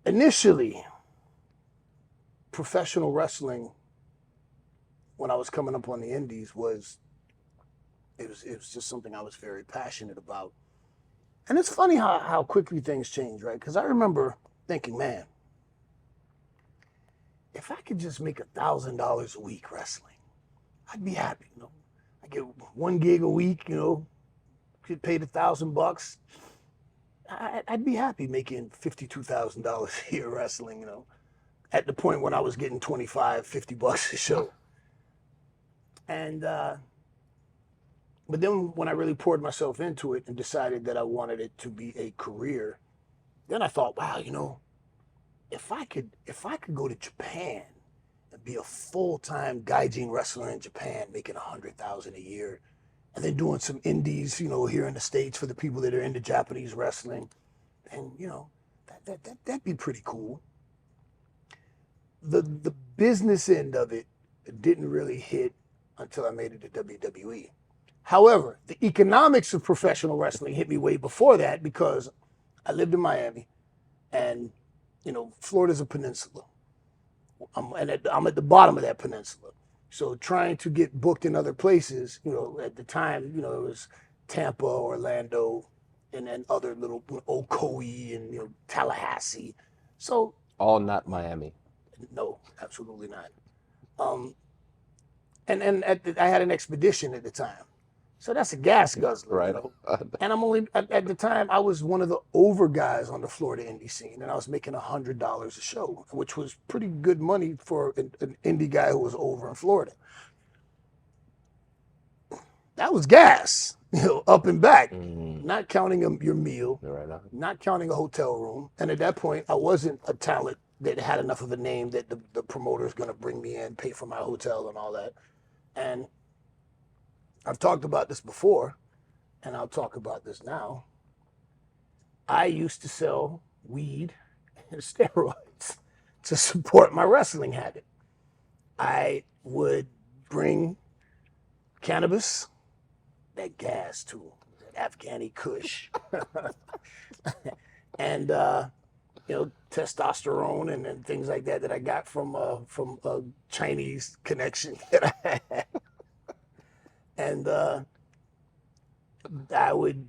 initially, professional wrestling, when I was coming up on the indies, it was just something I was very passionate about. And it's funny how quickly things change, right? Because I remember thinking, man, if I could just make $1,000 a week wrestling, I'd be happy. I get 1 gig a week, get paid $1,000. I'd be happy making $52,000 a year wrestling, at the point when I was getting 25, $50 a show. And, but then when I really poured myself into it and decided that I wanted it to be a career, then I thought, wow, if I could go to Japan and be a full-time gaijin wrestler in Japan, making $100,000 a year, and then doing some indies, here in the States for the people that are into Japanese wrestling, and that'd be pretty cool. The business end of it didn't really hit until I made it to WWE. However, the economics of professional wrestling hit me way before that because I lived in Miami, and Florida's a peninsula. I'm at the bottom of that peninsula. So trying to get booked in other places, at the time, it was Tampa, Orlando, and then other little Ocoee and Tallahassee. So all not Miami. No, absolutely not. And I had an expedition at the time. So that's a gas guzzler, right? And I'm only at the time I was one of the over guys on the Florida indie scene, and I was making $100 a show, which was pretty good money for an indie guy who was over in Florida. That was gas, up and back, not counting your meal, not counting a hotel room. And at that point, I wasn't a talent that had enough of a name that the promoter is going to bring me in, pay for my hotel and all that. And I've talked about this before, and I'll talk about this now. I used to sell weed and steroids to support my wrestling habit. I would bring cannabis, that gas too, that Afghani Kush, and testosterone and things like that I got from a Chinese connection that I had. And I would,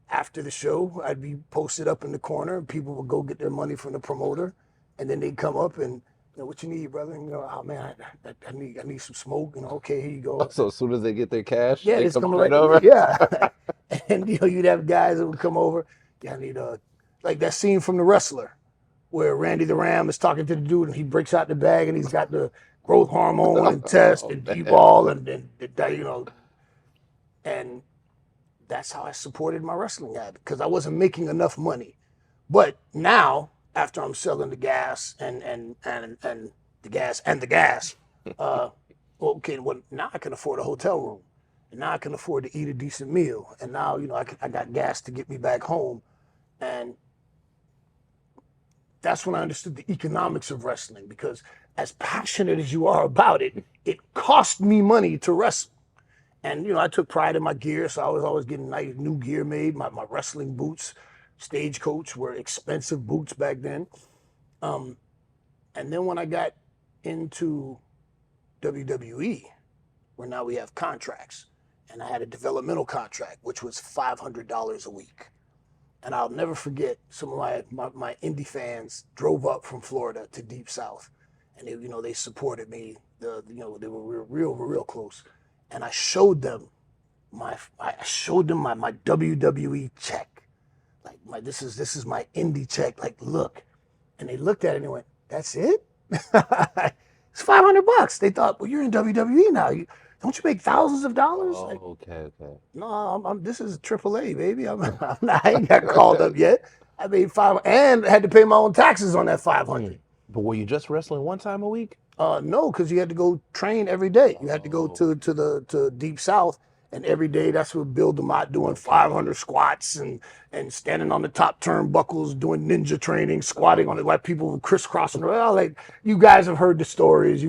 after the show, I'd be posted up in the corner, and people would go get their money from the promoter, and then they'd come up and, what you need, brother? And, oh man, I need some smoke. Okay, here you go. So as soon as they get their cash, yeah, they come right over. Yeah, and you'd have guys that would come over. Yeah, I need like that scene from The Wrestler, where Randy the Ram is talking to the dude, and he breaks out the bag, and he's got the growth hormone and test and D-ball and and that's how I supported my wrestling habit, because I wasn't making enough money. But now, after I'm selling the gas and the gas and the gas, okay, well, now I can afford a hotel room, and now I can afford to eat a decent meal, and now I got gas to get me back home, and that's when I understood the economics of wrestling, because as passionate as you are about it, it cost me money to wrestle. And, I took pride in my gear, so I was always getting nice new gear made. My wrestling boots, Stagecoach, were expensive boots back then. And then when I got into WWE, where now we have contracts, and I had a developmental contract, which was $500 a week. And I'll never forget, some of my indie fans drove up from Florida to Deep South, and they supported me. They were real close. And I showed them my WWE check. Like this is my indie check. Like, look. And they looked at it and they went, "That's it? It's $500." They thought, well, you're in WWE now. Don't you make thousands of dollars? Oh, okay. No, this is AAA, baby. I ain't got called up yet. I made $500 and had to pay my own taxes on that $500. But were you just wrestling one time a week? No, because you had to go train every day. You had to go to Deep South, and every day that's what Bill DeMott doing 500 squats and standing on the top turnbuckles, doing ninja training, squatting on it, like people crisscrossing. Well, like you guys have heard the stories,